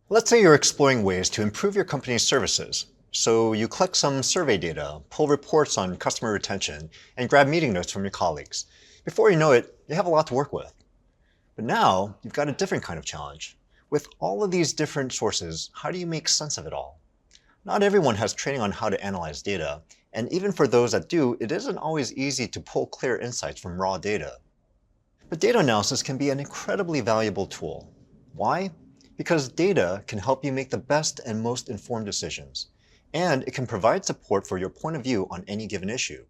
Let's say you're exploring ways to improve your company's services. So you collect some survey data, pull reports on customer retention, and grab meeting notes from your colleagues. Before you know it, you have a lot to work with. But now, you've got a different kind of challenge. With all of these different sources, how do you make sense of it all? Not everyone has training on how to analyze data, and even for those that do, it isn't always easy to pull clear insights from raw data. But data analysis can be an incredibly valuable tool. Why? Because data can help you make the best and most informed decisions, and it can provide support for your point of view on any given issue.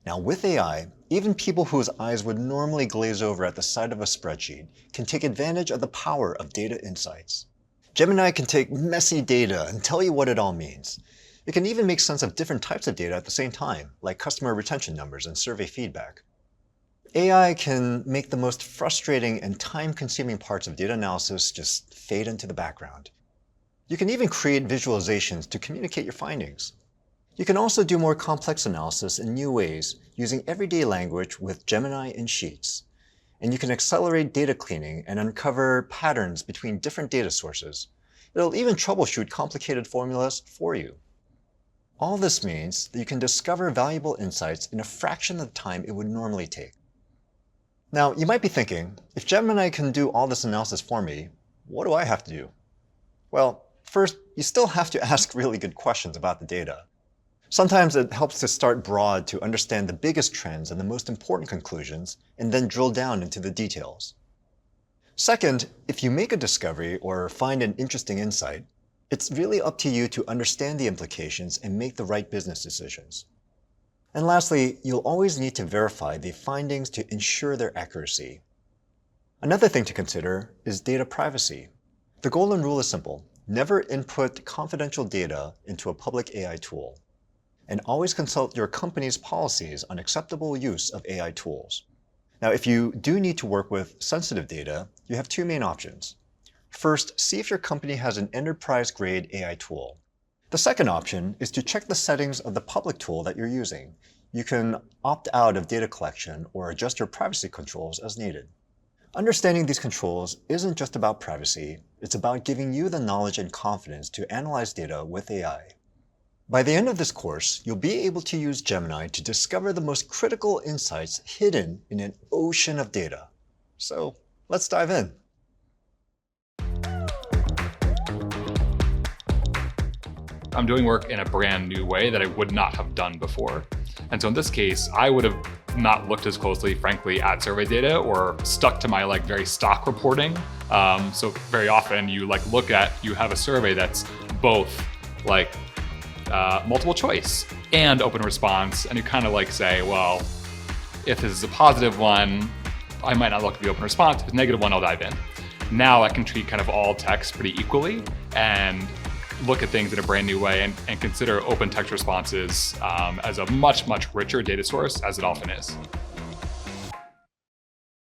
Now with AI, even people whose eyes would normally glaze over at the sight of a spreadsheet can take advantage of the power of data insights. Gemini can take messy data and tell you what it all means. It can even make sense of different types of data at the same time, like customer retention numbers and survey feedback. AI can make the most frustrating and time-consuming parts of data analysis just fade into the background. You can even create visualizations to communicate your findings. You can also do more complex analysis in new ways using everyday language with Gemini in Sheets. And you can accelerate data cleaning and uncover patterns between different data sources. It'll even troubleshoot complicated formulas for you. All this means that you can discover valuable insights in a fraction of the time it would normally take. Now, you might be thinking, if Gemini can do all this analysis for me, what do I have to do? Well, first, you still have to ask really good questions about the data. Sometimes it helps to start broad to understand the biggest trends and the most important conclusions, and then drill down into the details. Second, if you make a discovery or find an interesting insight, it's really up to you to understand the implications and make the right business decisions. And lastly, you'll always need to verify the findings to ensure their accuracy. Another thing to consider is data privacy. The golden rule is simple. Never input confidential data into a public AI tool. And always consult your company's policies on acceptable use of AI tools. Now, if you do need to work with sensitive data, you have two main options. First, see if your company has an enterprise-grade AI tool. The second option is to check the settings of the public tool that you're using. You can opt out of data collection or adjust your privacy controls as needed. Understanding these controls isn't just about privacy, it's about giving you the knowledge and confidence to analyze data with AI. By the end of this course, you'll be able to use Gemini to discover the most critical insights hidden in an ocean of data. So let's dive in. I'm doing work in a brand new way that I would not have done before. And so in this case, I would have not looked as closely, frankly, at survey data or stuck to my very stock reporting. So very often you you have a survey that's both multiple choice and open response. And you kind of say, well, if this is a positive one, I might not look at the open response. If it's a negative one, I'll dive in. Now I can treat kind of all text pretty equally and look at things in a brand new way and consider open text responses as a much, much richer data source as it often is.